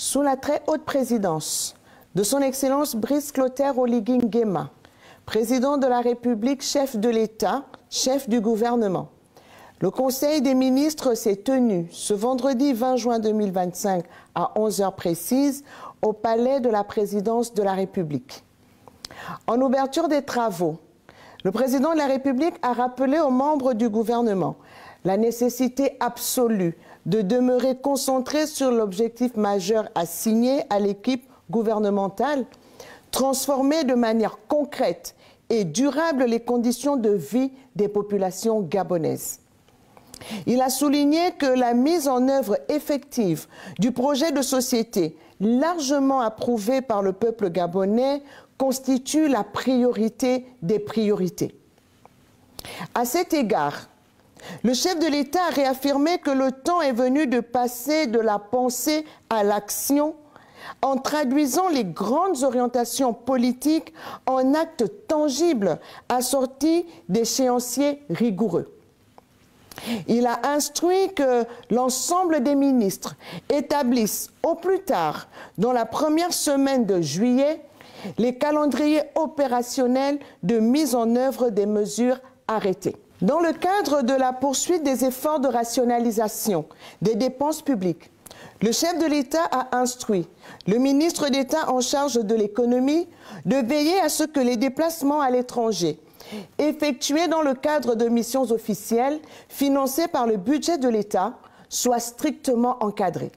Sous la très haute présidence de son Excellence Brice Clotaire Oligui Nguema, président de la République, chef de l'État, chef du gouvernement, le Conseil des ministres s'est tenu ce vendredi 20 juin 2025 à 11 h précises au Palais de la Présidence de la République. En ouverture des travaux, le président de la République a rappelé aux membres du gouvernement la nécessité absolue de demeurer concentré sur l'objectif majeur assigné à l'équipe gouvernementale, transformer de manière concrète et durable les conditions de vie des populations gabonaises. Il a souligné que la mise en œuvre effective du projet de société largement approuvé par le peuple gabonais constitue la priorité des priorités. À cet égard, le chef de l'État a réaffirmé que le temps est venu de passer de la pensée à l'action en traduisant les grandes orientations politiques en actes tangibles assortis d'échéanciers rigoureux. Il a instruit que l'ensemble des ministres établissent au plus tard dans la première semaine de juillet les calendriers opérationnels de mise en œuvre des mesures arrêtées. Dans le cadre de la poursuite des efforts de rationalisation des dépenses publiques, le chef de l'État a instruit le ministre d'État en charge de l'économie de veiller à ce que les déplacements à l'étranger effectués dans le cadre de missions officielles financées par le budget de l'État soient strictement encadrés.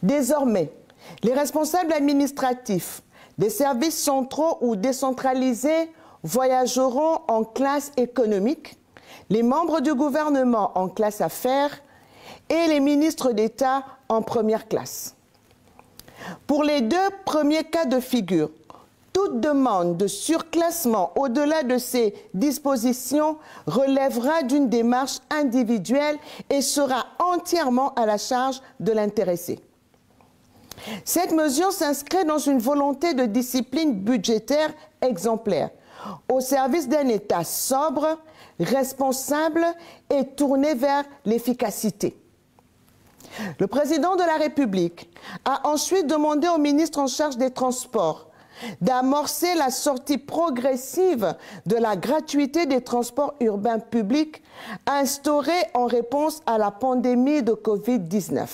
Désormais, les responsables administratifs des services centraux ou décentralisés voyageront en classe économique, les membres du gouvernement en classe affaires et les ministres d'État en première classe. Pour les deux premiers cas de figure, toute demande de surclassement au-delà de ces dispositions relèvera d'une démarche individuelle et sera entièrement à la charge de l'intéressé. Cette mesure s'inscrit dans une volonté de discipline budgétaire exemplaire, au service d'un État sobre, responsable et tourné vers l'efficacité. Le président de la République a ensuite demandé au ministre en charge des Transports d'amorcer la sortie progressive de la gratuité des transports urbains publics instaurée en réponse à la pandémie de Covid-19.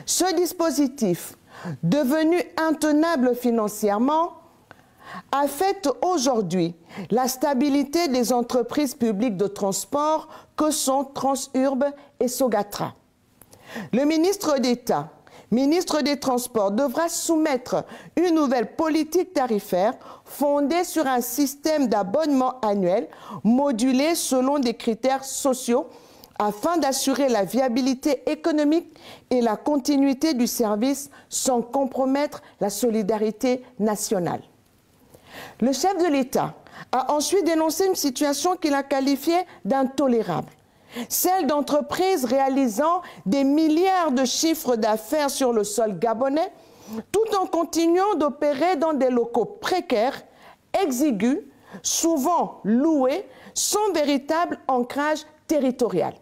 Ce dispositif, devenu intenable financièrement, affecte aujourd'hui la stabilité des entreprises publiques de transport que sont Transurb et Sogatra. Le ministre d'État, ministre des Transports, devra soumettre une nouvelle politique tarifaire fondée sur un système d'abonnement annuel modulé selon des critères sociaux afin d'assurer la viabilité économique et la continuité du service sans compromettre la solidarité nationale. Le chef de l'État a ensuite dénoncé une situation qu'il a qualifiée d'intolérable, celle d'entreprises réalisant des milliards de chiffres d'affaires sur le sol gabonais, tout en continuant d'opérer dans des locaux précaires, exigus, souvent loués, sans véritable ancrage territorial.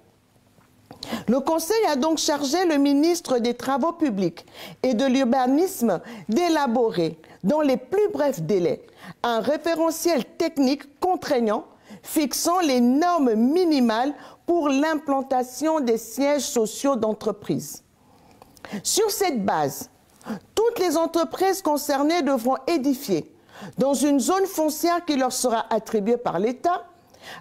Le Conseil a donc chargé le ministre des Travaux publics et de l'Urbanisme d'élaborer, dans les plus brefs délais, un référentiel technique contraignant fixant les normes minimales pour l'implantation des sièges sociaux d'entreprises. Sur cette base, toutes les entreprises concernées devront édifier, dans une zone foncière qui leur sera attribuée par l'État,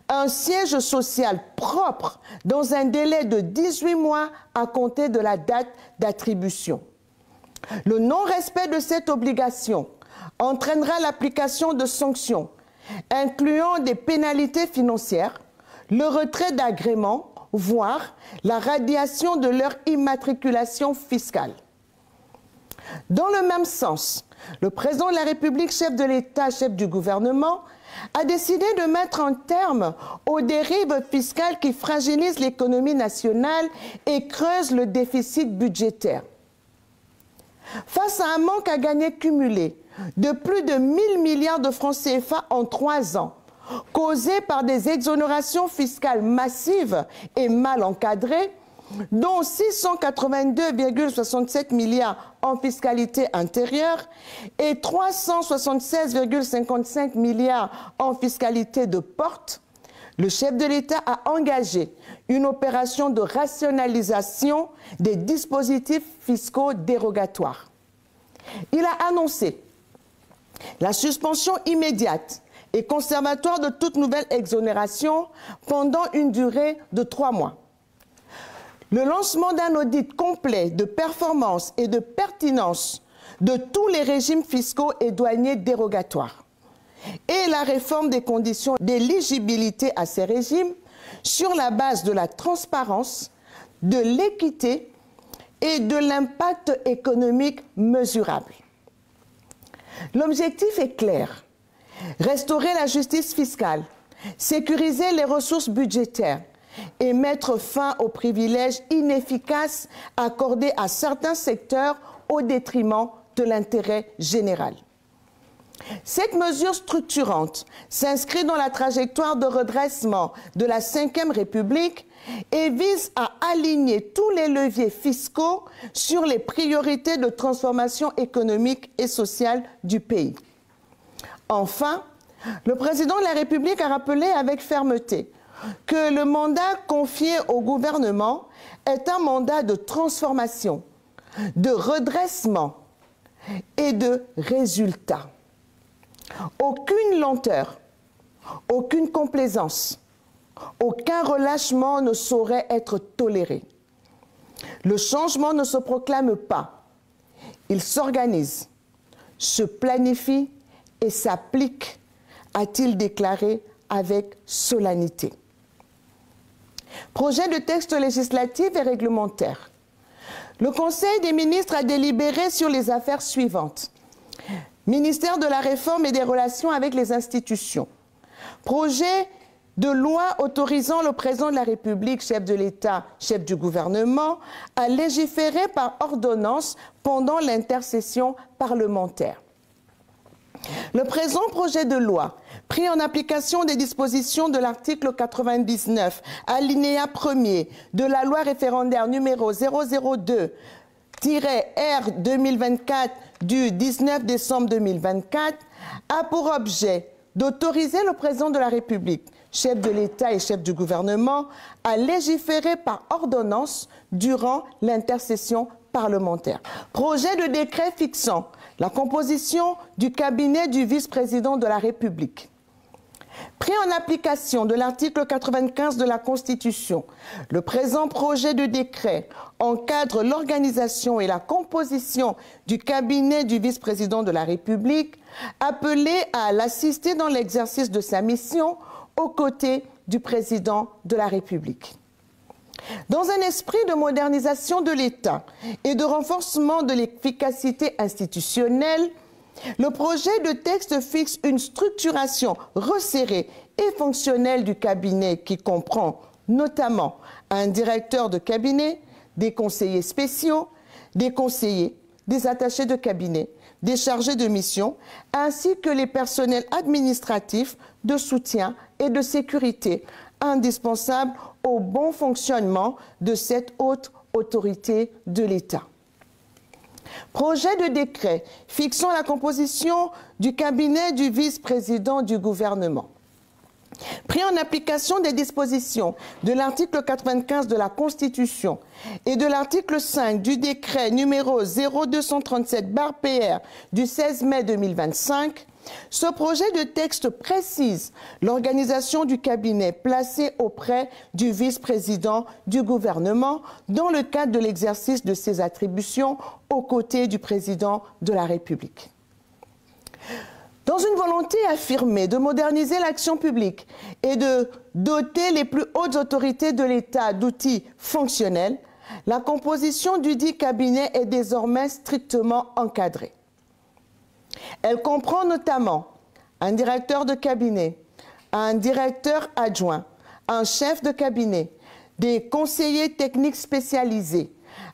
un siège social propre dans un délai de 18 mois à compter de la date d'attribution. Le non-respect de cette obligation entraînera l'application de sanctions, incluant des pénalités financières, le retrait d'agréments, voire la radiation de leur immatriculation fiscale. Dans le même sens, le président de la République, chef de l'État, chef du gouvernement, a décidé de mettre un terme aux dérives fiscales qui fragilisent l'économie nationale et creusent le déficit budgétaire. Face à un manque à gagner cumulé de plus de 1000 milliards de francs CFA en 3 ans, causé par des exonérations fiscales massives et mal encadrées, dont 682,67 milliards en fiscalité intérieure et 376,55 milliards en fiscalité de porte, le chef de l'État a engagé une opération de rationalisation des dispositifs fiscaux dérogatoires. Il a annoncé la suspension immédiate et conservatoire de toute nouvelle exonération pendant une durée de 3 mois. Le lancement d'un audit complet de performance et de pertinence de tous les régimes fiscaux et douaniers dérogatoires et la réforme des conditions d'éligibilité à ces régimes sur la base de la transparence, de l'équité et de l'impact économique mesurable. L'objectif est clair: restaurer la justice fiscale, sécuriser les ressources budgétaires et mettre fin aux privilèges inefficaces accordés à certains secteurs au détriment de l'intérêt général. Cette mesure structurante s'inscrit dans la trajectoire de redressement de la Ve République et vise à aligner tous les leviers fiscaux sur les priorités de transformation économique et sociale du pays. Enfin, le président de la République a rappelé avec fermeté que le mandat confié au gouvernement est un mandat de transformation, de redressement et de résultat. Aucune lenteur, aucune complaisance, aucun relâchement ne saurait être toléré. Le changement ne se proclame pas, il s'organise, se planifie et s'applique, a-t-il déclaré avec solennité. Projet de texte législatif et réglementaire. Le Conseil des ministres a délibéré sur les affaires suivantes. Ministère de la Réforme et des Relations avec les institutions. Projet de loi autorisant le président de la République, chef de l'État, chef du gouvernement, à légiférer par ordonnance pendant l'intercession parlementaire. Le présent projet de loi, pris en application des dispositions de l'article 99, alinéa 1er de la loi référendaire numéro 002-R 2024 du 19 décembre 2024, a pour objet d'autoriser le président de la République, chef de l'État et chef du gouvernement, à légiférer par ordonnance durant l'intercession parlementaire. Projet de décret fixant la composition du cabinet du vice-président de la République. Pris en application de l'article 95 de la Constitution, le présent projet de décret encadre l'organisation et la composition du cabinet du vice-président de la République, appelé à l'assister dans l'exercice de sa mission aux côtés du président de la République. Dans un esprit de modernisation de l'État et de renforcement de l'efficacité institutionnelle, le projet de texte fixe une structuration resserrée et fonctionnelle du cabinet qui comprend notamment un directeur de cabinet, des conseillers spéciaux, des conseillers, des attachés de cabinet, des chargés de mission, ainsi que les personnels administratifs de soutien et de sécurité indispensables au bon fonctionnement de cette haute autorité de l'État. Projet de décret fixant la composition du cabinet du vice-président du gouvernement. Pris en application des dispositions de l'article 95 de la Constitution et de l'article 5 du décret numéro 0237/PR du 16 mai 2025, ce projet de texte précise l'organisation du cabinet placé auprès du vice-président du gouvernement dans le cadre de l'exercice de ses attributions aux côtés du président de la République. Dans une volonté affirmée de moderniser l'action publique et de doter les plus hautes autorités de l'État d'outils fonctionnels, la composition du dit cabinet est désormais strictement encadrée. Elle comprend notamment un directeur de cabinet, un directeur adjoint, un chef de cabinet, des conseillers techniques spécialisés,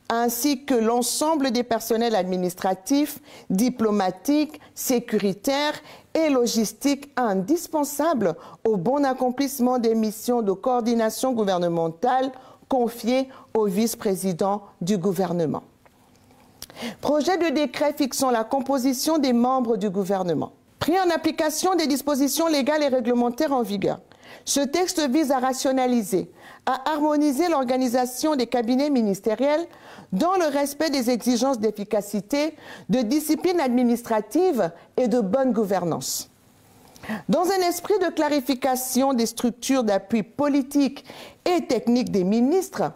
ainsi que l'ensemble des personnels administratifs, diplomatiques, sécuritaires et logistiques indispensables au bon accomplissement des missions de coordination gouvernementale confiée au vice-président du gouvernement. Projet de décret fixant la composition des membres du gouvernement. Pris en application des dispositions légales et réglementaires en vigueur, ce texte vise à rationaliser, à harmoniser l'organisation des cabinets ministériels dans le respect des exigences d'efficacité, de discipline administrative et de bonne gouvernance. Dans un esprit de clarification des structures d'appui politique et technique des ministres,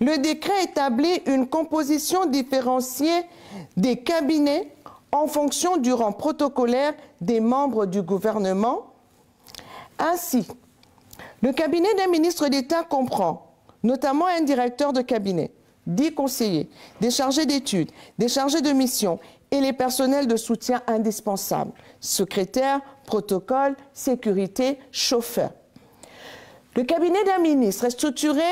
le décret établit une composition différenciée des cabinets en fonction du rang protocolaire des membres du gouvernement. Ainsi, le cabinet d'un ministre d'État comprend notamment un directeur de cabinet, 10 conseillers, des chargés d'études, des chargés de mission et les personnels de soutien indispensables, secrétaire, protocole, sécurité, chauffeur. Le cabinet d'un ministre est structuré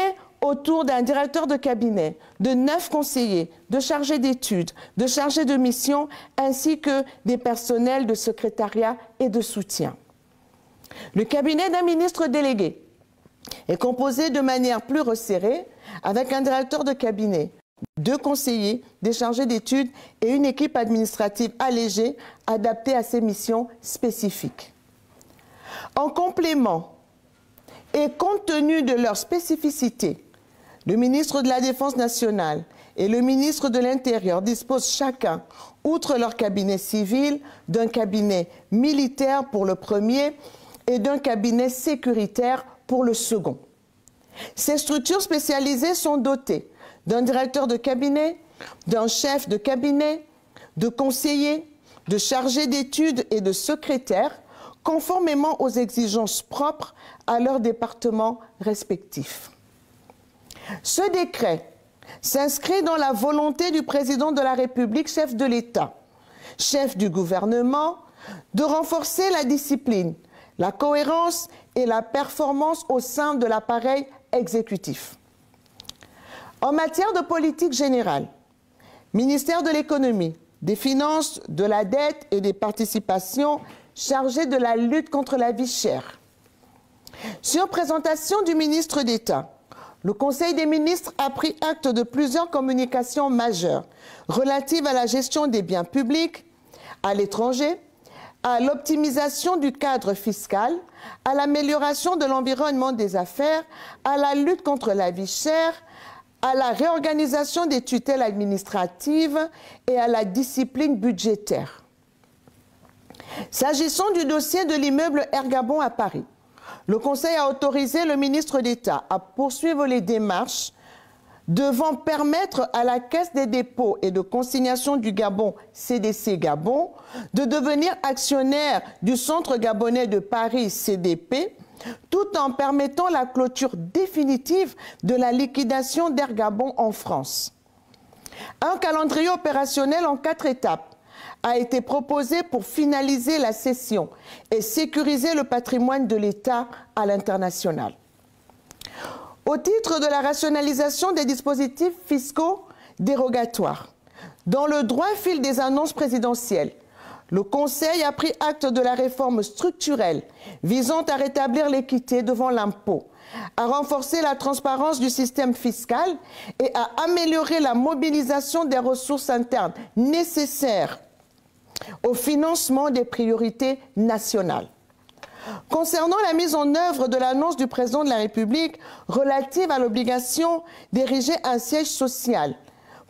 autour d'un directeur de cabinet, de 9 conseillers, de chargés d'études, de chargés de mission, ainsi que des personnels de secrétariat et de soutien. Le cabinet d'un ministre délégué est composé de manière plus resserrée, avec un directeur de cabinet, 2 conseillers, des chargés d'études et une équipe administrative allégée adaptée à ses missions spécifiques. En complément, et compte tenu de leur spécificité, le ministre de la Défense nationale et le ministre de l'Intérieur disposent chacun, outre leur cabinet civil, d'un cabinet militaire pour le premier et d'un cabinet sécuritaire pour le second. Ces structures spécialisées sont dotées d'un directeur de cabinet, d'un chef de cabinet, de conseillers, de chargés d'études et de secrétaires, conformément aux exigences propres à leurs départements respectifs. Ce décret s'inscrit dans la volonté du président de la République, chef de l'État, chef du gouvernement, de renforcer la discipline, la cohérence et la performance au sein de l'appareil exécutif. En matière de politique générale, ministère de l'économie, des finances, de la dette et des participations chargé de la lutte contre la vie chère. Sur présentation du ministre d'État, le Conseil des ministres a pris acte de plusieurs communications majeures relatives à la gestion des biens publics, à l'étranger, à l'optimisation du cadre fiscal, à l'amélioration de l'environnement des affaires, à la lutte contre la vie chère, à la réorganisation des tutelles administratives et à la discipline budgétaire. S'agissant du dossier de l'immeuble Ergabon à Paris, le Conseil a autorisé le ministre d'État à poursuivre les démarches devant permettre à la Caisse des dépôts et de consignation du Gabon, CDC Gabon, de devenir actionnaire du Centre gabonais de Paris, CDP, tout en permettant la clôture définitive de la liquidation d'Ergabon en France. Un calendrier opérationnel en 4 étapes a été proposé pour finaliser la cession et sécuriser le patrimoine de l'État à l'international. Au titre de la rationalisation des dispositifs fiscaux dérogatoires, dans le droit fil des annonces présidentielles, le Conseil a pris acte de la réforme structurelle visant à rétablir l'équité devant l'impôt, à renforcer la transparence du système fiscal et à améliorer la mobilisation des ressources internes nécessaires au financement des priorités nationales. Concernant la mise en œuvre de l'annonce du président de la République relative à l'obligation d'ériger un siège social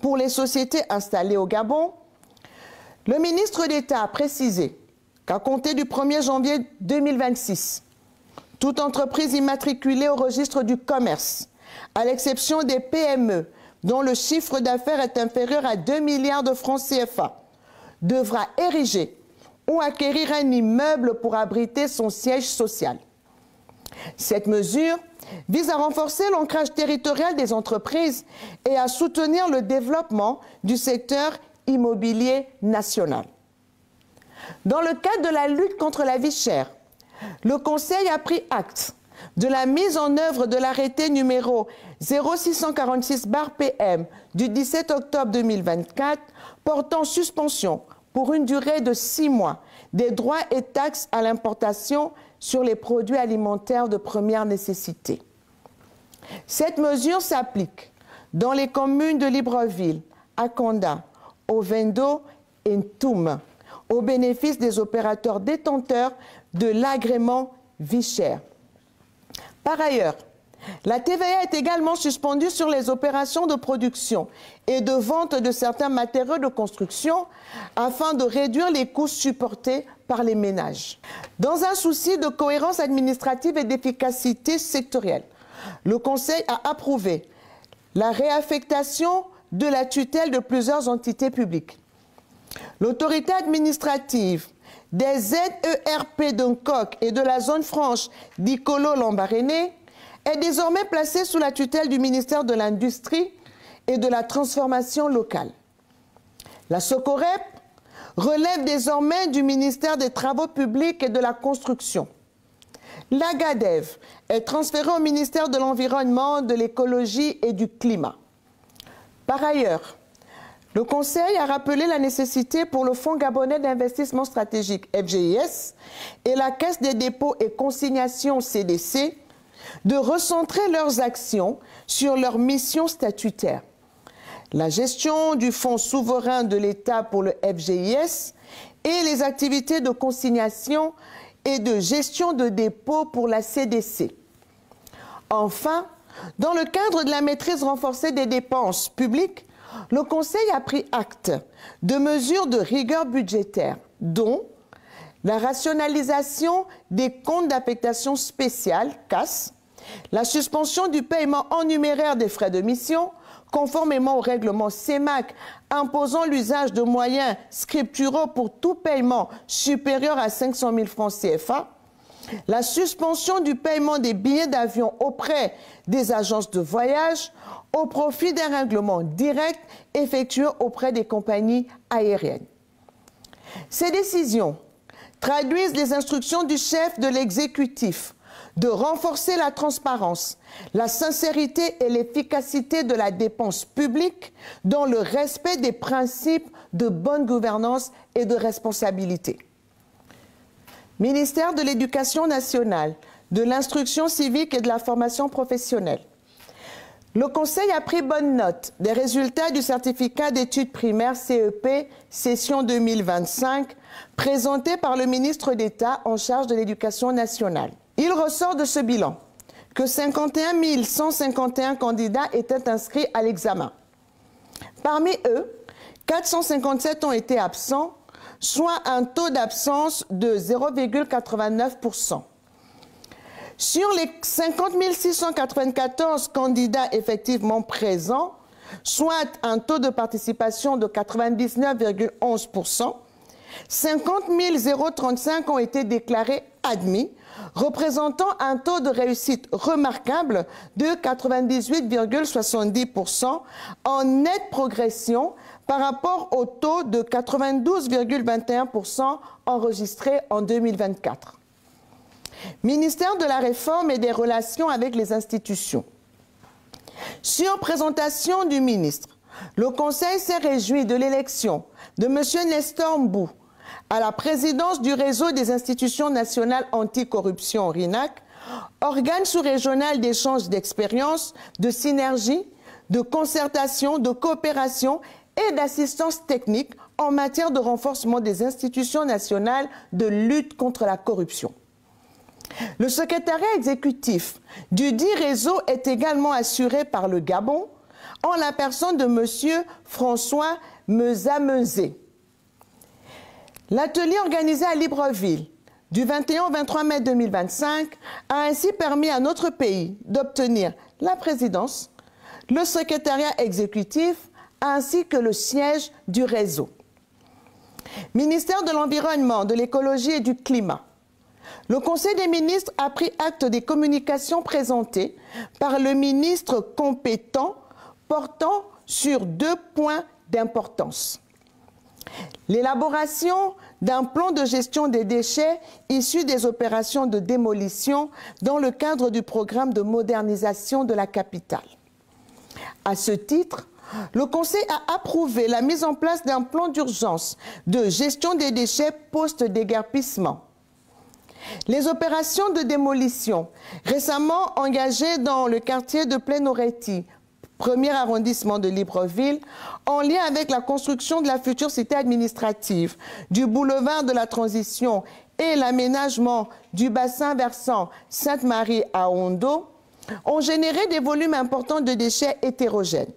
pour les sociétés installées au Gabon, le ministre d'État a précisé qu'à compter du 1er janvier 2026, toute entreprise immatriculée au registre du commerce, à l'exception des PME dont le chiffre d'affaires est inférieur à 2 milliards de francs CFA, devra ériger ou acquérir un immeuble pour abriter son siège social. Cette mesure vise à renforcer l'ancrage territorial des entreprises et à soutenir le développement du secteur immobilier national. Dans le cadre de la lutte contre la vie chère, le Conseil a pris acte de la mise en œuvre de l'arrêté numéro 0646/PM du 17 octobre 2024 portant suspension pour une durée de 6 mois des droits et taxes à l'importation sur les produits alimentaires de première nécessité. Cette mesure s'applique dans les communes de Libreville, Akonda, Ovendo et Ntoum, au bénéfice des opérateurs détenteurs de l'agrément Vichère. Par ailleurs, la TVA est également suspendue sur les opérations de production et de vente de certains matériaux de construction afin de réduire les coûts supportés par les ménages. Dans un souci de cohérence administrative et d'efficacité sectorielle, le Conseil a approuvé la réaffectation de la tutelle de plusieurs entités publiques. L'autorité administrative des ZERP d'Uncoc et de la zone franche d'Icolo-Lambaréné est désormais placée sous la tutelle du ministère de l'Industrie et de la Transformation locale. La Socorep relève désormais du ministère des Travaux publics et de la Construction. La GADEV est transférée au ministère de l'Environnement, de l'Écologie et du Climat. Par ailleurs, le Conseil a rappelé la nécessité pour le Fonds gabonais d'investissement stratégique FGIS et la Caisse des dépôts et consignations CDC de recentrer leurs actions sur leurs missions statutaires. La gestion du fonds souverain de l'État pour le FGIS et les activités de consignation et de gestion de dépôt pour la CDC. Enfin, dans le cadre de la maîtrise renforcée des dépenses publiques, le Conseil a pris acte de mesures de rigueur budgétaire, dont la rationalisation des comptes d'affectation spéciale, CAS, la suspension du paiement en numéraire des frais de mission, conformément au règlement CEMAC imposant l'usage de moyens scripturaux pour tout paiement supérieur à 500 000 francs CFA, la suspension du paiement des billets d'avion auprès des agences de voyage au profit d'un règlement direct effectué auprès des compagnies aériennes. Ces décisions traduisent les instructions du chef de l'exécutif de renforcer la transparence, la sincérité et l'efficacité de la dépense publique dans le respect des principes de bonne gouvernance et de responsabilité. Ministère de l'Éducation nationale, de l'Instruction civique et de la formation professionnelle. Le Conseil a pris bonne note des résultats du certificat d'études primaires CEP session 2025 présenté par le ministre d'État en charge de l'Éducation nationale. Il ressort de ce bilan que 51 151 candidats étaient inscrits à l'examen. Parmi eux, 457 ont été absents, soit un taux d'absence de 0,89%. Sur les 50 694 candidats effectivement présents, soit un taux de participation de 99,11%, 50 035 ont été déclarés admis, représentant un taux de réussite remarquable de 98,70% en nette progression par rapport au taux de 92,21% enregistré en 2024. Ministère de la Réforme et des Relations avec les institutions. Sur présentation du ministre, le Conseil s'est réjoui de l'élection de M. Nestor Mbou à la présidence du réseau des institutions nationales anticorruption RINAC, organe sous-régional d'échange d'expériences, de synergie, de concertation, de coopération et d'assistance technique en matière de renforcement des institutions nationales de lutte contre la corruption. Le secrétariat exécutif du dit réseau est également assuré par le Gabon en la personne de M. François Mezamezé. L'atelier organisé à Libreville du 21 au 23 mai 2025 a ainsi permis à notre pays d'obtenir la présidence, le secrétariat exécutif ainsi que le siège du réseau. Ministère de l'Environnement, de l'Écologie et du Climat. Le Conseil des ministres a pris acte des communications présentées par le ministre compétent portant sur 2 points d'importance. L'élaboration d'un plan de gestion des déchets issus des opérations de démolition dans le cadre du programme de modernisation de la capitale. À ce titre, le Conseil a approuvé la mise en place d'un plan d'urgence de gestion des déchets post-déguerpissement. Les opérations de démolition récemment engagées dans le quartier de Plénoretti, premier arrondissement de Libreville, en lien avec la construction de la future cité administrative, du boulevard de la Transition et l'aménagement du bassin versant Sainte-Marie à Ondo, ont généré des volumes importants de déchets hétérogènes.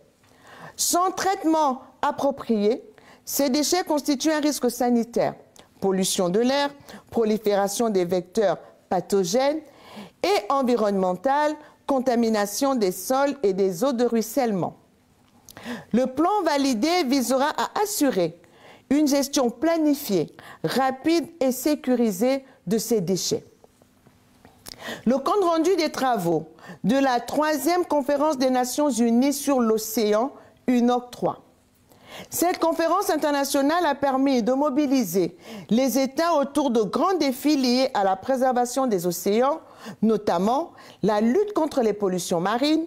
Sans traitement approprié, ces déchets constituent un risque sanitaire, pollution de l'air, prolifération des vecteurs pathogènes et environnementale, contamination des sols et des eaux de ruissellement. Le plan validé visera à assurer une gestion planifiée, rapide et sécurisée de ces déchets. Le compte rendu des travaux de la 3e conférence des Nations Unies sur l'océan, UNOC 3. Cette conférence internationale a permis de mobiliser les États autour de grands défis liés à la préservation des océans, notamment la lutte contre les pollutions marines,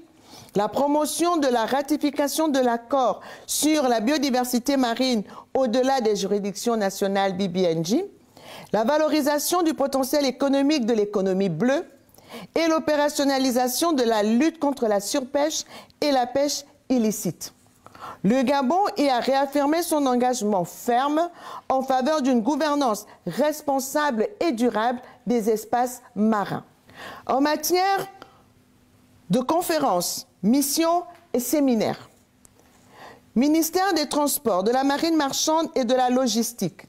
la promotion de la ratification de l'accord sur la biodiversité marine au-delà des juridictions nationales BBNJ, la valorisation du potentiel économique de l'économie bleue et l'opérationnalisation de la lutte contre la surpêche et la pêche illicite. Le Gabon y a réaffirmé son engagement ferme en faveur d'une gouvernance responsable et durable des espaces marins. En matière de conférences, missions et séminaires, ministère des Transports, de la Marine marchande et de la Logistique,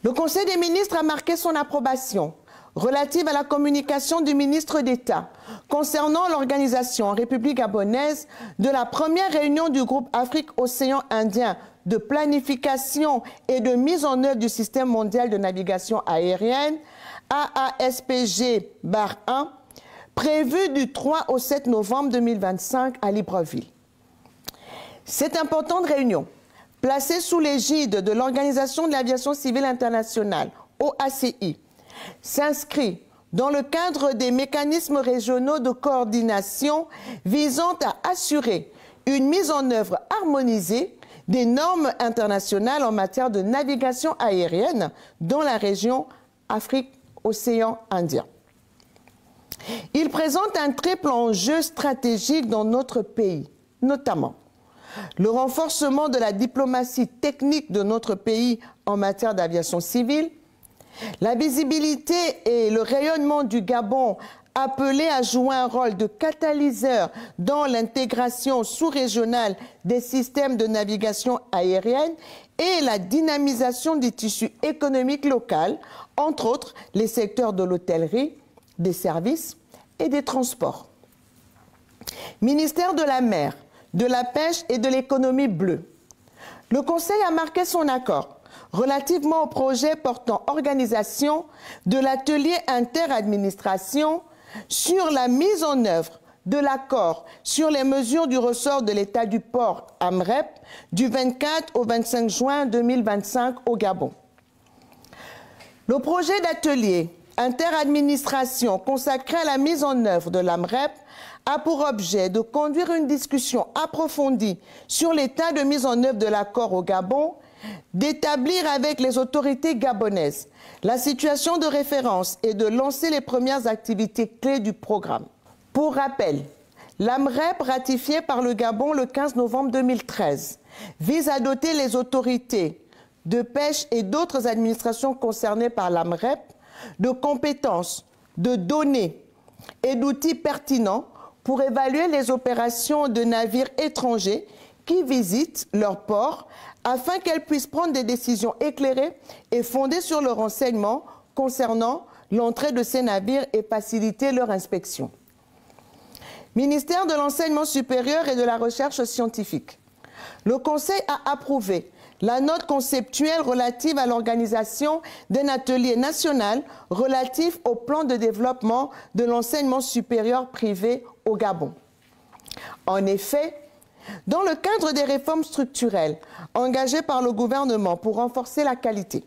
le Conseil des ministres a marqué son approbation relative à la communication du ministre d'État concernant l'organisation en République gabonaise de la première réunion du groupe Afrique-Océan Indien de planification et de mise en œuvre du système mondial de navigation aérienne, AASPG-1, prévue du 3 au 7 novembre 2025 à Libreville. Cette importante réunion, placée sous l'égide de l'Organisation de l'aviation civile internationale, OACI, s'inscrit dans le cadre des mécanismes régionaux de coordination visant à assurer une mise en œuvre harmonisée des normes internationales en matière de navigation aérienne dans la région Afrique-Océan Indien. Il présente un triple enjeu stratégique dans notre pays, notamment le renforcement de la diplomatie technique de notre pays en matière d'aviation civile, la visibilité et le rayonnement du Gabon appelé à jouer un rôle de catalyseur dans l'intégration sous-régionale des systèmes de navigation aérienne et la dynamisation du tissu économique local, entre autres les secteurs de l'hôtellerie, des services et des transports. Ministère de la Mer, de la Pêche et de l'économie bleue. Le Conseil a marqué son accord relativement au projet portant organisation de l'atelier interadministration sur la mise en œuvre de l'accord sur les mesures du ressort de l'État du port AMREP du 24 au 25 juin 2025 au Gabon. Le projet d'atelier interadministration consacré à la mise en œuvre de l'AMREP a pour objet de conduire une discussion approfondie sur l'état de mise en œuvre de l'accord au Gabon, d'établir avec les autorités gabonaises la situation de référence et de lancer les premières activités clés du programme. Pour rappel, l'AMREP, ratifié par le Gabon le 15 novembre 2013, vise à doter les autorités de pêche et d'autres administrations concernées par l'AMREP de compétences, de données et d'outils pertinents pour évaluer les opérations de navires étrangers qui visitent leur port afin qu'elles puissent prendre des décisions éclairées et fondées sur le renseignement concernant l'entrée de ces navires et faciliter leur inspection. Ministère de l'Enseignement supérieur et de la Recherche scientifique. Le Conseil a approuvé la note conceptuelle relative à l'organisation d'un atelier national relatif au plan de développement de l'enseignement supérieur privé au Gabon. En effet, dans le cadre des réformes structurelles engagées par le gouvernement pour renforcer la qualité,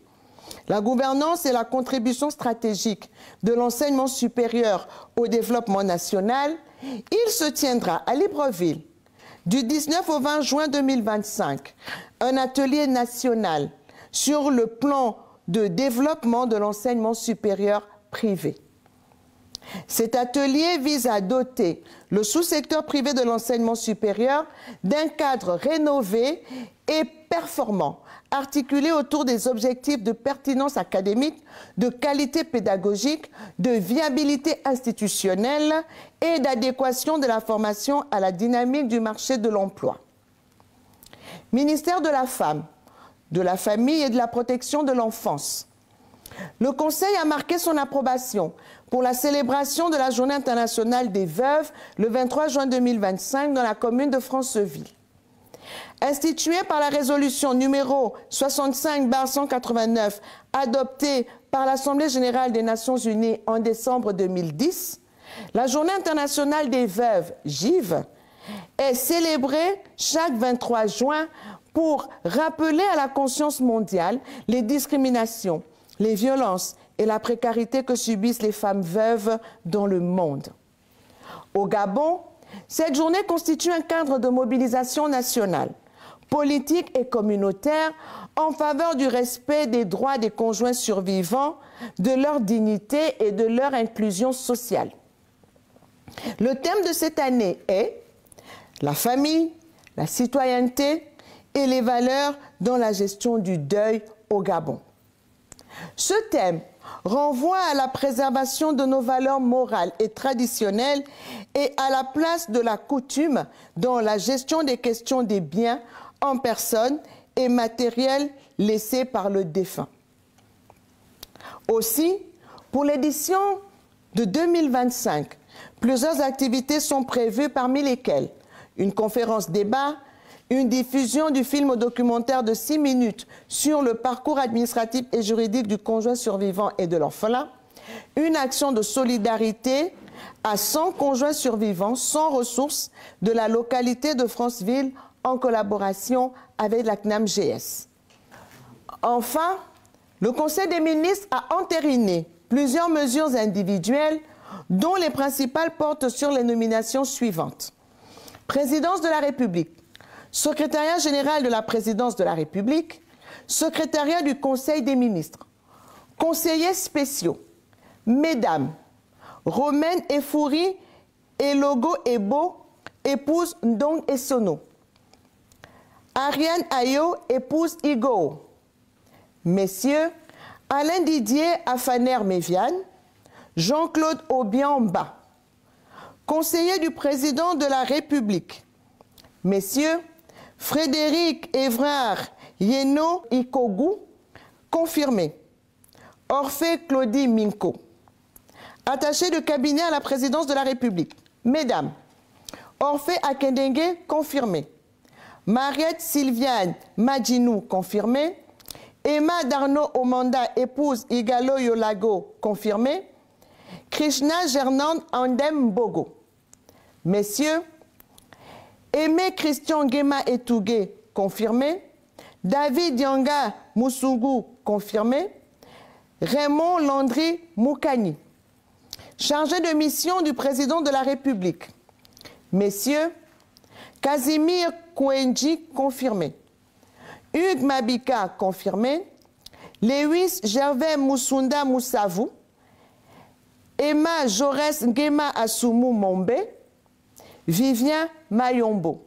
la gouvernance et la contribution stratégique de l'enseignement supérieur au développement national, il se tiendra à Libreville du 19 au 20 juin 2025 un atelier national sur le plan de développement de l'enseignement supérieur privé. Cet atelier vise à doter le sous-secteur privé de l'enseignement supérieur d'un cadre rénové et performant, articulé autour des objectifs de pertinence académique, de qualité pédagogique, de viabilité institutionnelle et d'adéquation de la formation à la dynamique du marché de l'emploi. Ministère de la Femme, de la Famille et de la Protection de l'Enfance. Le Conseil a marqué son approbation pour la célébration de la Journée internationale des veuves le 23 juin 2025 dans la commune de Franceville. Instituée par la résolution numéro 65/189 adoptée par l'Assemblée générale des Nations unies en décembre 2010, la Journée internationale des veuves, JIV, est célébrée chaque 23 juin pour rappeler à la conscience mondiale les discriminations, les violences et la précarité que subissent les femmes veuves dans le monde. Au Gabon, cette journée constitue un cadre de mobilisation nationale, politique et communautaire en faveur du respect des droits des conjoints survivants, de leur dignité et de leur inclusion sociale. Le thème de cette année est la famille, la citoyenneté et les valeurs dans la gestion du deuil au Gabon. Ce thème renvoie à la préservation de nos valeurs morales et traditionnelles et à la place de la coutume dans la gestion des questions des biens en personne et matériels laissés par le défunt. Aussi, pour l'édition de 2025, plusieurs activités sont prévues, parmi lesquelles une conférence débat, une diffusion du film documentaire de 6 minutes sur le parcours administratif et juridique du conjoint survivant et de l'orphelin, une action de solidarité à 100 conjoints survivants sans ressources de la localité de Franceville en collaboration avec la CNAM-GS. Enfin, le Conseil des ministres a entériné plusieurs mesures individuelles dont les principales portent sur les nominations suivantes. Présidence de la République, Secrétariat général de la Présidence de la République, Secrétariat du Conseil des ministres, conseillers spéciaux, Mesdames, Romaine Efouri et Logo Ebo, épouse Ndong Essono, Ariane Ayo, épouse Igo, Messieurs, Alain Didier Afaner-Méviane, Jean-Claude Obiamba, conseiller du président de la République, Messieurs, Frédéric Évrard Yeno Ikogu, confirmé. Orphée Claudie Minko, attaché de cabinet à la présidence de la République. Mesdames, Orphée Akendengue, confirmé. Mariette Sylviane Madjinou, confirmé. Emma Darno Omanda, épouse Igalo Yolago, confirmé. Krishna Gernand Andem Bogo. Messieurs, Aimé Christian Guéma Etougué, confirmé. David Yanga Moussougou, confirmé. Raymond Landry Moukani, chargé de mission du président de la République. Messieurs, Casimir Kouenji, confirmé. Hugues Mabika, confirmé. Lewis Gervais Moussunda Moussavou. Emma Jaurès Nguema Assoumou Mombe. Vivien Mayombo.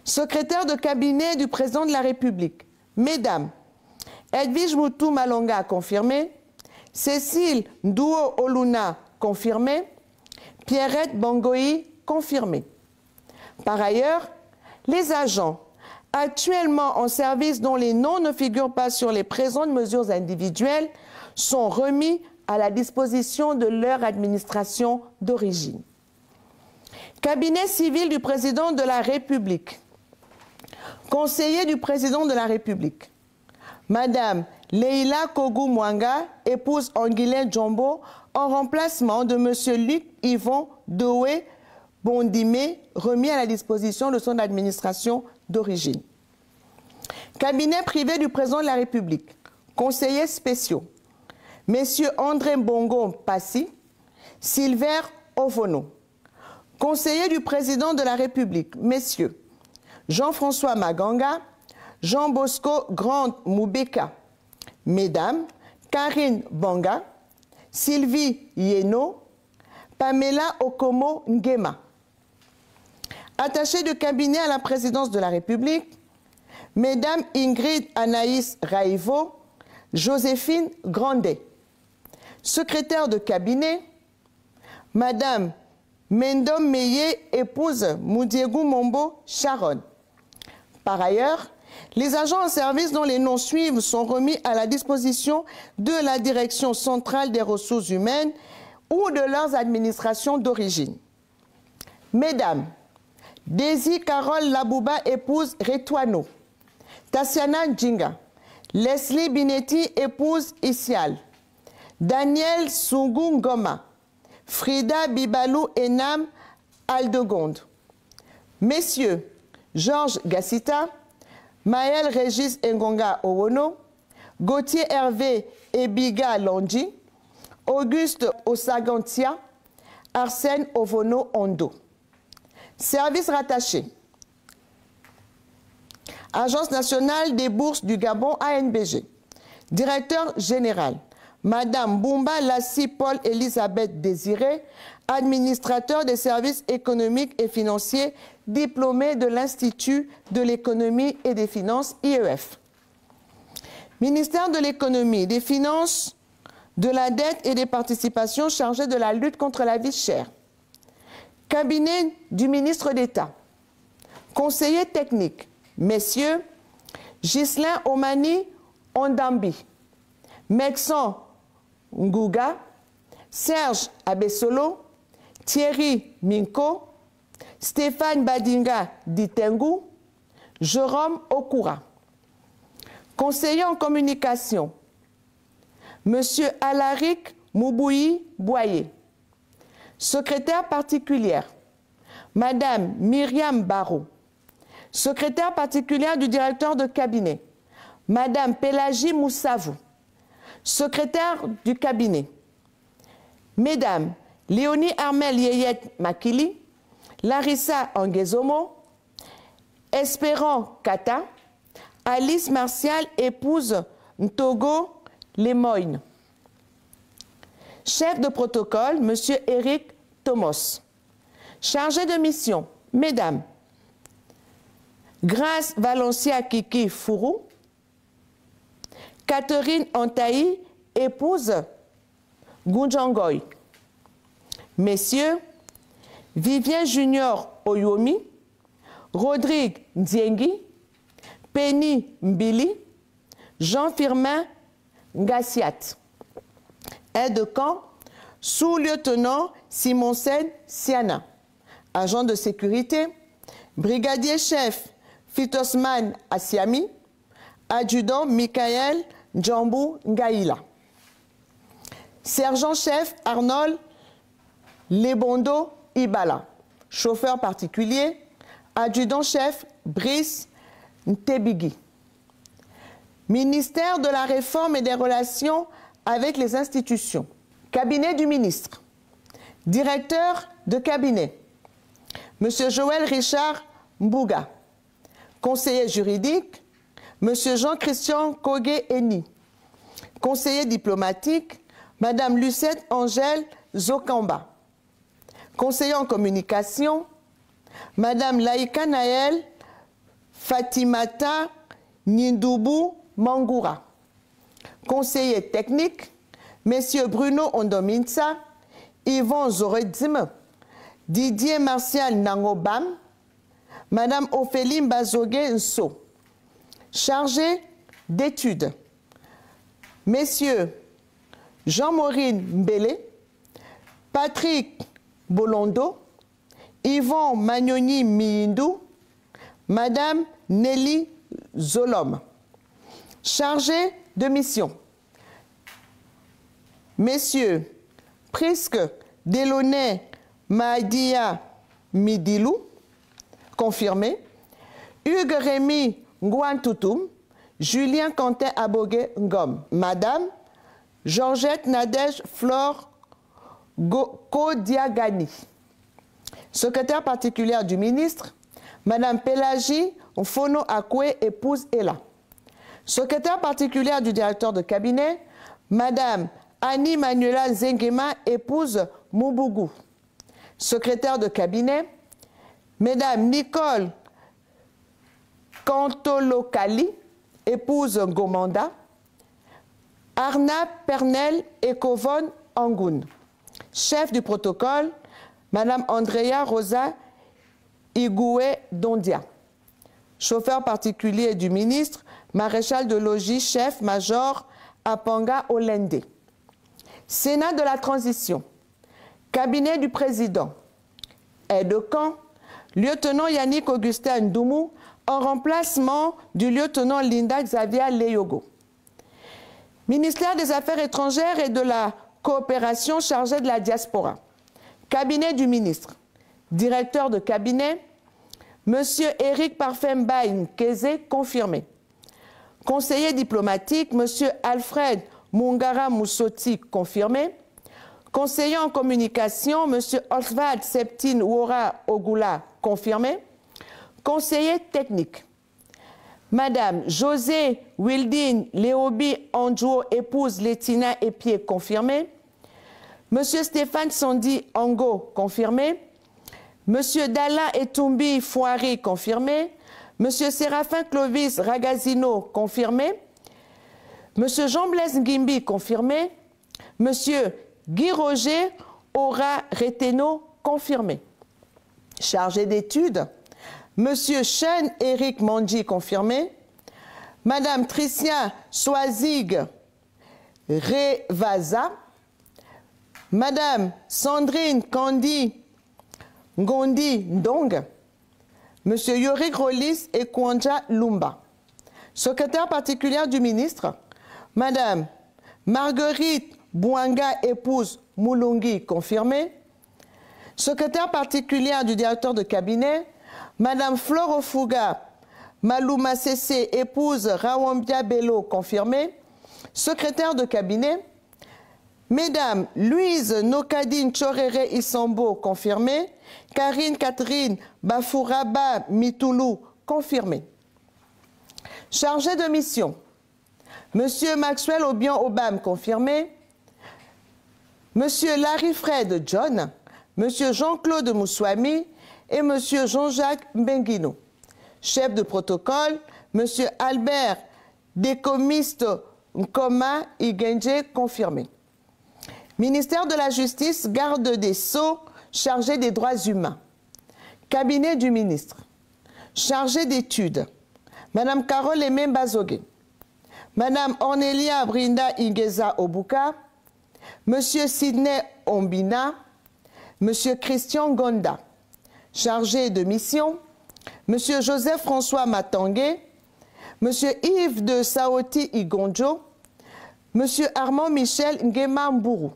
Secrétaire de cabinet du président de la République. Mesdames, Edwige Moutou Malonga, confirmé. Cécile Ndouo Oluna, confirmé. Pierrette Bangoï, confirmé. Par ailleurs, les agents actuellement en service dont les noms ne figurent pas sur les présentes mesures individuelles sont remis à la disposition de leur administration d'origine. Cabinet civil du président de la République. Conseiller du président de la République. Madame Leila Kogou Mwanga, épouse Anguilin Djombo, en remplacement de Monsieur Luc Yvon Doué Bondimé, remis à la disposition de son administration d'origine. Cabinet privé du président de la République. Conseillers spéciaux. Messieurs André Bongo Passi, Sylvain Ovono. Conseiller du président de la République. Messieurs Jean-François Maganga, Jean Bosco Grande Moubeka. Mesdames, Karine Banga, Sylvie Yeno, Pamela Okomo Nguema. Attachée de cabinet à la présidence de la République, Mesdames Ingrid Anaïs Raivo, Joséphine Grandet. Secrétaire de cabinet, Madame Mendom Meye, épouse Moudiegou Mombo Sharon. Par ailleurs, les agents en service dont les noms suivent sont remis à la disposition de la Direction centrale des ressources humaines ou de leurs administrations d'origine. Mesdames, Daisy Carole Labouba, épouse Retouano. Tassiana Djinga. Leslie Binetti, épouse Isial. Daniel Sungu Ngoma. Frida Bibalou Enam Aldegonde. Messieurs, Georges Gassita, Maël Régis Ngonga Owono, Gauthier Hervé Ebiga Londi, Auguste Osagantia, Arsène Ovono Ondo. Service rattaché. Agence nationale des bourses du Gabon, ANBG. Directeur général, Madame Boumba Lassi Paul Elisabeth Désiré, administrateur des services économiques et financiers, diplômé de l'Institut de l'économie et des finances, IEF. Ministère de l'économie, des finances, de la dette et des participations chargé de la lutte contre la vie chère. Cabinet du ministre d'État. Conseiller technique, messieurs Ghislain Omani Ondambi, Mexan Nguga, Serge Abessolo, Thierry Minko, Stéphane Badinga Ditengu, Jérôme Okura. Conseiller en communication, Monsieur Alaric Moubouyi Boyer. Secrétaire particulière, Madame Myriam Barrault. Secrétaire particulière du directeur de cabinet, Madame Pélagie Moussavou. Secrétaire du cabinet, Mesdames Léonie Armel Yeyet Makili, Larissa Angezomo, Espérant Kata, Alice Martial, épouse Ntogo Lemoyne. Chef de protocole, Monsieur Éric Thomas. Chargé de mission, Mesdames Grace Valencia Kiki Fourou, Catherine Antaï, épouse Gunjangoy. Messieurs, Vivien Junior Oyomi, Rodrigue Ndiengi, Penny Mbili, Jean-Firmin Ngassiat. Aide-de-camp, sous-lieutenant Simonsen Siana. Agent de sécurité, brigadier-chef Fitosman Asiami, adjudant Michael Djambou Ngaïla. Sergent-chef Arnold Lebondo Ibala. Chauffeur particulier, adjudant-chef Brice Ntebigi. Ministère de la Réforme et des Relations avec les institutions. Cabinet du ministre. Directeur de cabinet, Monsieur Joël Richard Mbouga. Conseiller juridique, Monsieur Jean-Christian Kogué-Eni. Conseiller diplomatique, Madame Lucette Angèle Zokamba. Conseiller en communication, Madame Laïka Naël Fatimata Nindoubou Mangoura. Conseiller technique, Messieurs Bruno Ondominsa, Yvon Zoredzime, Didier Martial Nangobam, Madame Ophélie Bazogué Nso. Chargé d'études, Messieurs Jean-Maureen Mbele, Patrick Bolondo, Yvon Magnoni Miindou, Madame Nelly Zolom. Chargé de mission, Messieurs Prisque Delaunay Madia Midilou, confirmé, Hugues Rémy Ngouantoutoum, Julien Quentin Abogué Ngom. Madame Georgette Nadège Flore Kodiagani. Secrétaire particulière du ministre, Madame Pélagie Mfono Akwe, épouse Ella. Secrétaire particulière du directeur de cabinet, Madame Annie Manuela Nzengema, épouse Mubugu. Secrétaire de cabinet, Mesdames Nicole Cantolokali, épouse Ngomanda. Arna Pernel Ekovon Angoun. Chef du protocole, Madame Andrea Rosa Igoué Dondia. Chauffeur particulier du ministre, maréchal de logis, chef-major Apanga Olende. Sénat de la transition, cabinet du président, aide-de-camp, lieutenant Yannick Augustin Ndoumou, en remplacement du lieutenant Linda Xavier Leyogo. Ministère des Affaires étrangères et de la coopération chargé de la diaspora. Cabinet du ministre. Directeur de cabinet, Monsieur Éric Parfembaïn Kézé, confirmé. Conseiller diplomatique, Monsieur Alfred Mungara Moussoti, confirmé. Conseiller en communication, Monsieur Oswald Septine Wora Ogula, confirmé. Conseiller technique, Madame José Wildine Léobi Andjo, épouse Letina Epier, confirmé. Monsieur Stéphane Sondi Ango, confirmé. Monsieur Dalla Etumbi Fouari, confirmé. Monsieur Séraphin Clovis Ragazino, confirmé. Monsieur Jean-Blaise Ngimbi, confirmé. Monsieur Guy Roger Aura Reteno, confirmé. Chargé d'études, Monsieur Chen Éric Mandji, confirmé. Madame Tricia Soazig Revaza. Madame Sandrine Kandi Ngondi Ndong. Monsieur Yorick Rollis et Kwanja Lumba. Secrétaire particulière du ministre, Madame Marguerite Bouanga, épouse Moulungi, confirmée. Secrétaire particulière du directeur de cabinet, Madame Flore Ofuga Malouma Sessé, épouse Rawambia Bello, confirmée. Secrétaire de cabinet, Mesdames Louise Nokadine Chorere Isambo, confirmée. Karine Catherine Bafouraba Mitoulou, confirmée. Chargé de mission, Monsieur Maxwell Obian Obam, confirmé. Monsieur Larry Fred John, Monsieur Jean-Claude Moussouami et Monsieur Jean-Jacques Benguino. Chef de protocole, Monsieur Albert Décomiste Nkoma Igenje, confirmé. Ministère de la Justice, garde des Sceaux, chargé des droits humains. Cabinet du ministre. Chargé d'études, Madame Carole Aimé Bazogué. Madame Ornelia Brinda Ingeza Obuka. Monsieur Sidney Ombina. Monsieur Christian Gonda. Chargé de mission, Monsieur Joseph François Matangué. Monsieur Yves de Saoti Igonjo. Monsieur Armand Michel Ngema Mbourou.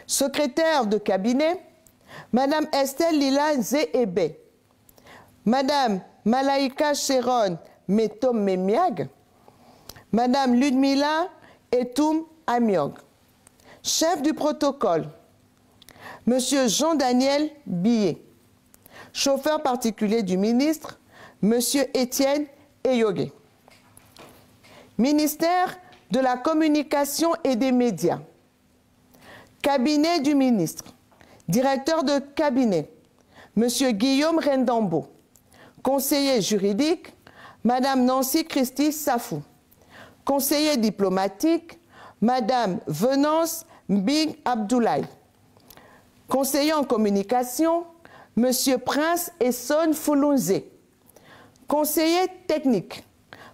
Secrétaire de cabinet, Madame Estelle Lila Zéébé. Madame Malaïka Cheron Metom Memiag. Madame Ludmila Etum Amiog. Chef du protocole, Monsieur Jean-Daniel Billet. Chauffeur particulier du ministre, Monsieur Étienne Eyogué. Ministère de la communication et des médias. Cabinet du ministre. Directeur de cabinet, Monsieur Guillaume Rendambo. Conseiller juridique, Madame Nancy Christie Safou. Conseiller diplomatique, Madame Venance Mbing Abdoulaye. Conseiller en communication, Monsieur Prince Esson Foulounzé. Conseiller technique,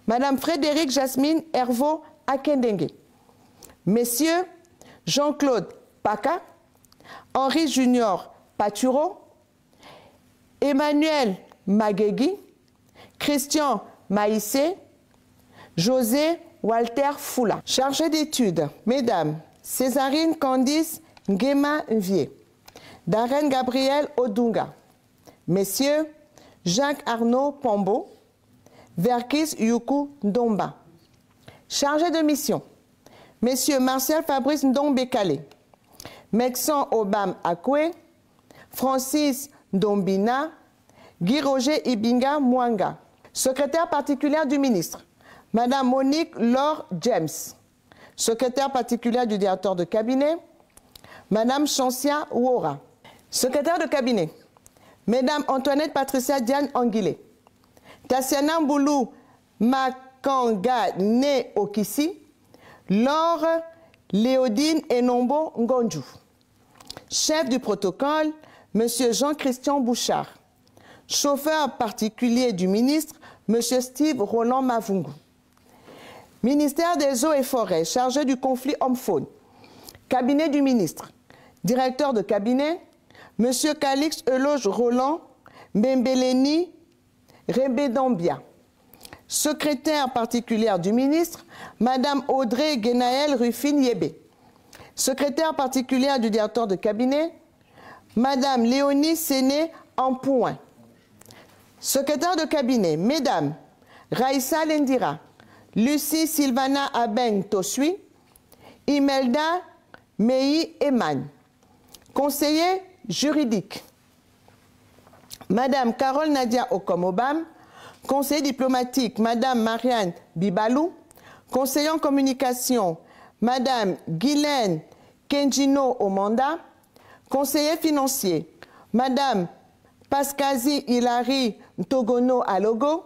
Madame Frédéric Jasmine Herveau Akendengue. Messieurs Jean-Claude Paca, Henri Junior Paturo, Emmanuel Magegui, Christian Maïssé, José Walter Foula. Chargé d'études, Mesdames Césarine Candice Ngema Nvier, Darren Gabriel Odunga. Messieurs Jacques Arnaud Pombo, Verkis Yuku Ndomba. Chargé de mission, Messieurs Martial Fabrice Ndombekale, Mexan Obam Akwe, Francis Ndombina, Guy Roger Ibinga Mwanga. Secrétaire particulière du ministre, Madame Monique Laure James. secrétaire particulière du directeur de cabinet, Madame Chancia Ouora. Secrétaire de cabinet, Mesdames Antoinette Patricia Diane Anguilé, Tassiana Mboulou Makanga Né Okissi, Laure Léodine Enombo Ngonjou. Chef du protocole, Monsieur Jean-Christian Bouchard. Chauffeur particulier du ministre, Monsieur Steve Roland Mavungu. Ministère des Eaux et Forêts, chargé du conflit homme-faune. Cabinet du ministre. Directeur de cabinet, Monsieur Calix Eloge Roland Mbembeleni Rebedambia. Secrétaire particulière du ministre, Madame Audrey Guénaël Rufine Yébé. Secrétaire particulière du directeur de cabinet, Madame Léonie Séné Ampouin. Secrétaire de cabinet, Mesdames Raïssa Lendira, Lucie Sylvana Abeng Tosui, Imelda Mei Eman. Conseiller juridique, Madame Carole Nadia Okomobam. Conseiller diplomatique, Madame Marianne Bibalou. Conseiller en communication, Madame Guylaine Kenjino Omanda. Conseiller financier, Madame Pascazi Hilary Ntogono Alogo.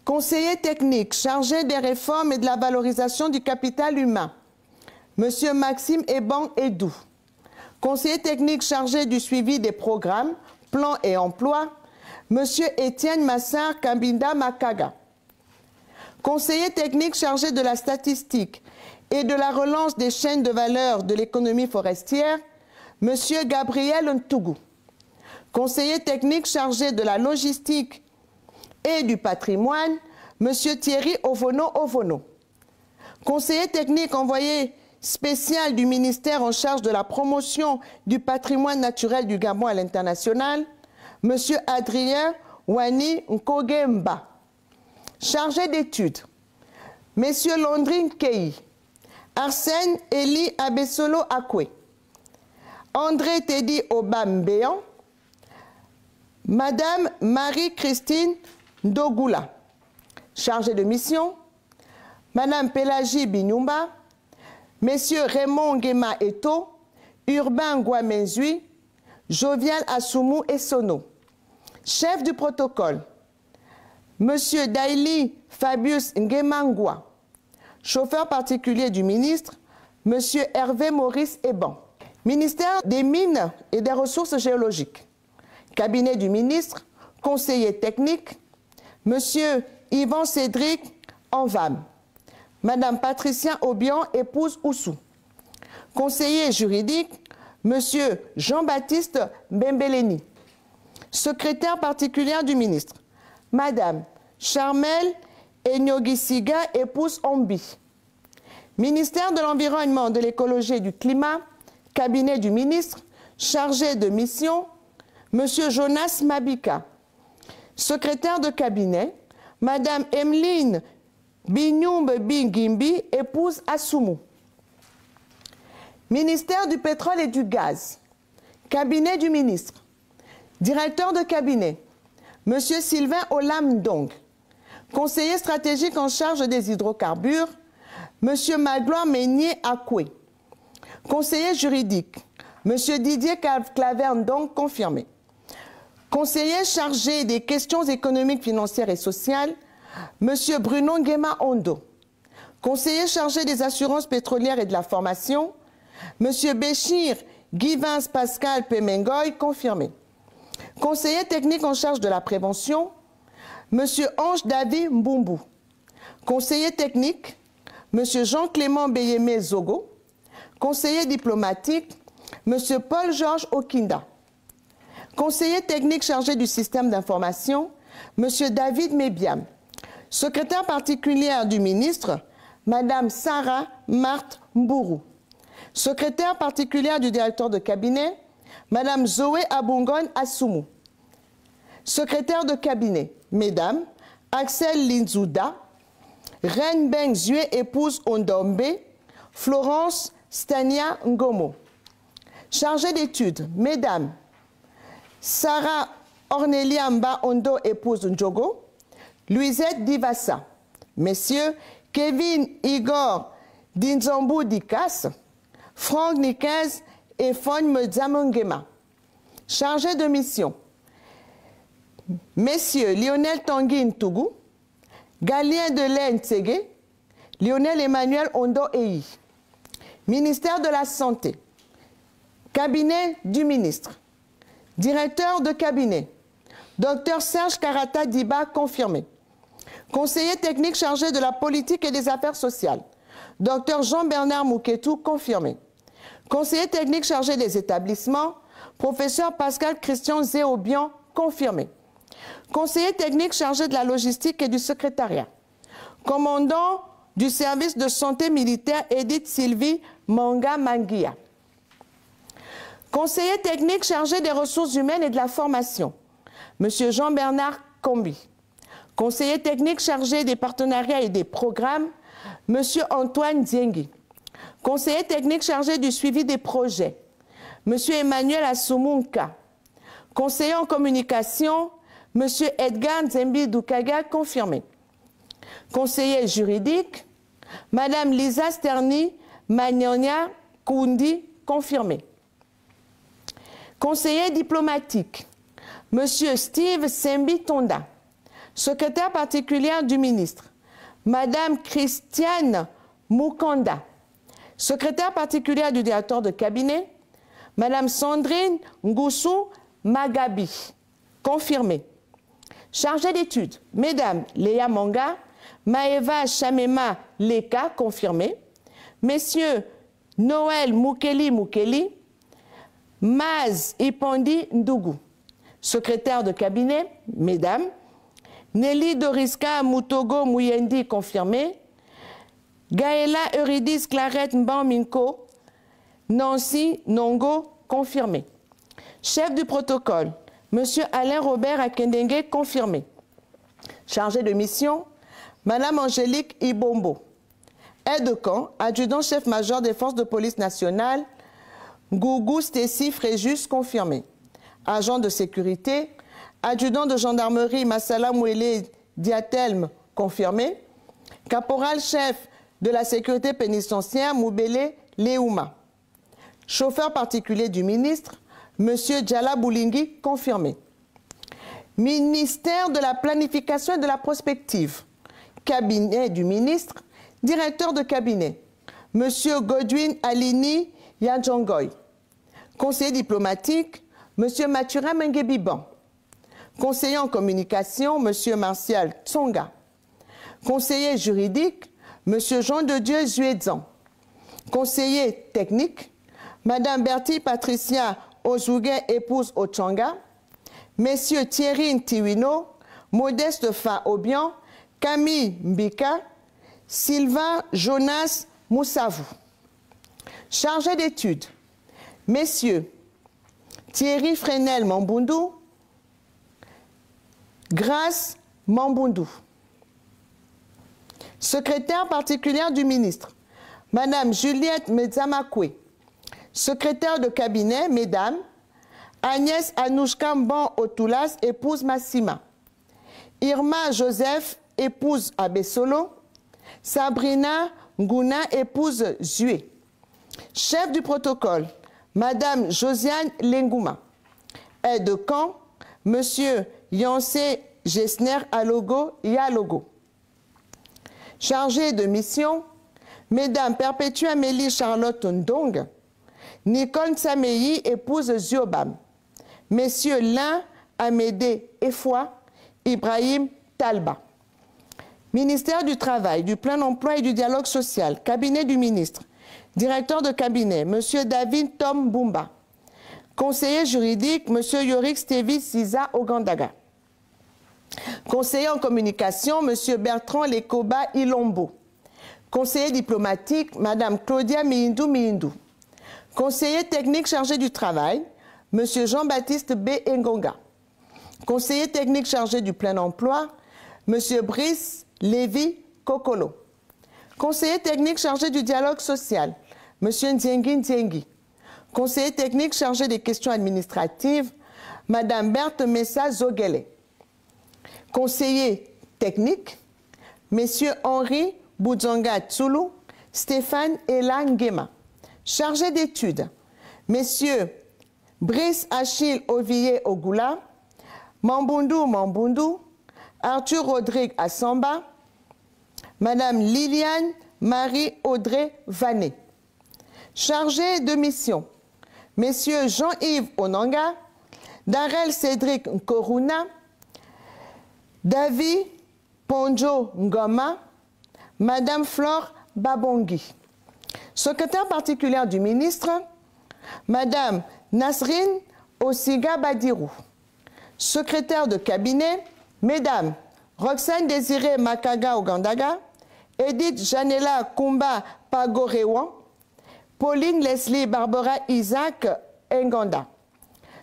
Conseiller technique chargé des réformes et de la valorisation du capital humain, Monsieur Maxime Eban Edou. Conseiller technique chargé du suivi des programmes, plans et emplois, Monsieur Étienne Massar Kambinda Makaga. Conseiller technique chargé de la statistique et de la relance des chaînes de valeur de l'économie forestière, Monsieur Gabriel Ntougou. Conseiller technique chargé de la logistique et du patrimoine, Monsieur Thierry Ovono. Conseiller technique envoyé spécial du ministère en charge de la promotion du patrimoine naturel du Gabon à l'international, Monsieur Adrien Wani Nkogemba. Chargé d'études, Messieurs Londrin Kei, Arsène Eli Abesolo Akwe, André Teddy Obambéan, Madame Marie-Christine Ndogula. Chargé de mission, Madame Pélagie Binyumba, Messieurs Raymond Nguema Eto, Urbain Guamenzui, Jovial Assoumou Essono. Chef du protocole, Monsieur Daily Fabius Nguemangwa. Chauffeur particulier du ministre, Monsieur Hervé Maurice Eban. Ministère des Mines et des Ressources géologiques. Cabinet du ministre, conseiller technique, Monsieur Yvan Cédric Envam. Madame Patricia Obian, épouse Oussou. Conseiller juridique, Monsieur Jean-Baptiste Mbembeleni. Secrétaire particulière du ministre, Madame Charmel Enyogisiga, épouse Ombi. Ministère de l'Environnement, de l'Écologie et du Climat, cabinet du ministre, chargé de mission, Monsieur Jonas Mabika. Secrétaire de cabinet, Madame Emeline Binyumbe Bingimbi, épouse Assoumou. Ministère du pétrole et du gaz, cabinet du ministre. Directeur de cabinet, Monsieur Sylvain Olamdong. Conseiller stratégique en charge des hydrocarbures, Monsieur Magloire Meignier Akwe. Conseiller juridique, Monsieur Didier Claverne-Dong, confirmé. Conseiller chargé des questions économiques, financières et sociales, Monsieur Bruno Nguema Ondo. Conseiller chargé des assurances pétrolières et de la formation, Monsieur Béchir Guivins Pascal Pemengoy, confirmé. Conseiller technique en charge de la prévention, Monsieur Ange David Mbumbu. Conseiller technique, Monsieur Jean-Clément Beyemé Zogo. Conseiller diplomatique, Monsieur Paul-Georges Okinda. Conseiller technique chargé du système d'information, Monsieur David Mébiam. Secrétaire particulière du ministre, Madame Sarah Marthe Mbourou. Secrétaire particulière du directeur de cabinet, Madame Zoé Abungon Assoumou. Secrétaire de cabinet, Mesdames Axel Linzouda, Reine Beng Zue, épouse Ondombe, Florence Stania Ngomo. Chargée d'études, Mesdames Sarah Ornelia Mba Ondo, épouse Ndjogo, Louisette Divassa. Messieurs Kevin Igor Dinzambu Dikas, Franck Nikez et Fon Medzamongema. Chargés de mission, Messieurs Lionel Tanguy Tougou, Galien Delaine Tsege, Lionel Emmanuel Ondo Eyi. Ministère de la Santé, Cabinet du ministre, Directeur de cabinet, Dr Serge Karata Diba, confirmé. Conseiller technique chargé de la politique et des affaires sociales, Dr Jean-Bernard Mouketou, confirmé. Conseiller technique chargé des établissements, Professeur Pascal Christian Zéobian, confirmé. Conseiller technique chargé de la logistique et du secrétariat, Commandant du service de santé militaire Edith Sylvie Manga Manguia. Conseiller technique chargé des ressources humaines et de la formation, M. Jean-Bernard Combi. Conseiller technique chargé des partenariats et des programmes, M. Antoine Diengi. Conseiller technique chargé du suivi des projets, M. Emmanuel Assoumounka. Conseiller en communication, M. Edgar Nzembi Doukaga, confirmé. Conseiller juridique, Mme Lisa Sterni Magnonia Koundi, confirmé. Conseiller diplomatique, M. Steve Sembi Tonda. Secrétaire particulière du ministre, Mme Christiane Mukanda. Secrétaire particulière du directeur de cabinet, Mme Sandrine Ngoussou Magabi, confirmé. Chargée d'études, Mesdames Léa Manga, Maeva Chamema Leka, confirmé. Messieurs Noël Mukeli, Maz Ipandi Ndougou. Secrétaire de cabinet, Mesdames Nelly Doriska Mutogo Muyendi, confirmé. Gaëla Eurydice Clarette Mbamminko, Nancy Nongo, confirmé. Chef du protocole, M. Alain Robert Akendengue, confirmé. Chargé de mission, Mme Angélique Ibombo. Aide-de-camp, adjudant-chef-major des forces de police nationales, Gougou Stécie Fréjus, confirmé. Agent de sécurité, adjudant de gendarmerie Massala Mouélé Diatelme, confirmé. Caporal-chef de la sécurité pénitentiaire Moubele Léouma. Chauffeur particulier du ministre, M. Djala Boulingui, confirmé. Ministère de la planification et de la prospective, cabinet du ministre, directeur de cabinet, M. Godwin Alini Yadjongoy. Conseiller diplomatique, M. Mathurin Mengebiban. Conseiller en communication, M. Martial Tsonga. Conseiller juridique, M. Jean de Dieu Zuedzan. Conseiller technique, Mme Bertie Patricia Ozouguet, épouse Ochanga. Messieurs Thierry Ntiwino, Modeste Fa Obian, Camille Mbika, Sylvain Jonas Moussavou. Chargé d'études, Messieurs Thierry Fresnel Mambundu, Grace Mambundu. Secrétaire particulière du ministre, Madame Juliette Medzamakwe. Secrétaire de cabinet, Mesdames Agnès Anouchka Mban Otoulas, épouse Massima. Irma Joseph, épouse Abessolo. Sabrina Ngouna, épouse Zué. Chef du protocole, Madame Josiane Lengouma. Aide de camp, Monsieur Yancé Gessner Alogo Yalogo. Chargé de mission, Mesdames Perpétue Amélie Charlotte Ndong, Nicole Sameyi, épouse Ziobam. Messieurs Lin Amédée Efoi, Ibrahim Talba. Ministère du Travail, du Plein Emploi et du Dialogue Social, cabinet du ministre. Directeur de cabinet, M. David Tom Bumba. Conseiller juridique, M. Yorik Stevi Siza Ogandaga. Conseiller en communication, M. Bertrand Lekoba Ilombo. Conseiller diplomatique, Mme Claudia Mihindou. Conseiller technique chargé du travail, M. Jean-Baptiste B. Ngonga. Conseiller technique chargé du plein emploi, M. Brice Lévy Kokolo. Conseiller technique chargé du dialogue social, M. Ndiengi Ndiengi. Conseiller technique chargé des questions administratives, Mme Berthe Messa Zogele. Conseiller technique, M. Henri Boudzonga Tsulu, Stéphane Ela Ngema. Chargé d'études, Messieurs Brice Achille Ovillé Ogula, Mambundu, Arthur Rodrigue Assamba, Madame Liliane Marie-Audrey Vanet. Chargé de mission, Messieurs Jean-Yves Onanga, Darel Cédric Nkoruna, David Ponjo Ngoma, Madame Flore Babongi. Secrétaire particulière du ministre, Madame Nasrine Osiga Badirou. Secrétaire de cabinet, Mesdames Roxane Désirée Makaga Ogandaga, Edith Janela Kumba Pagorewan, Pauline Leslie Barbara Isaac Nganda.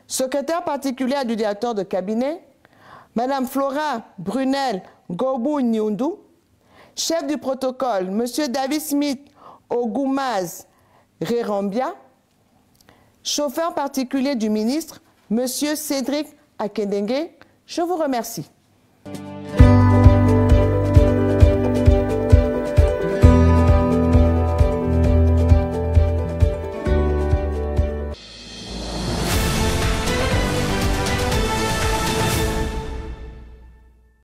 Secrétaire particulière du directeur de cabinet, Madame Flora Brunel Gobu Nyundu. Chef du protocole, Monsieur David Smith Ogumaz Rerambia. Chauffeur particulier du ministre, Monsieur Cédric Akendengue. Je vous remercie.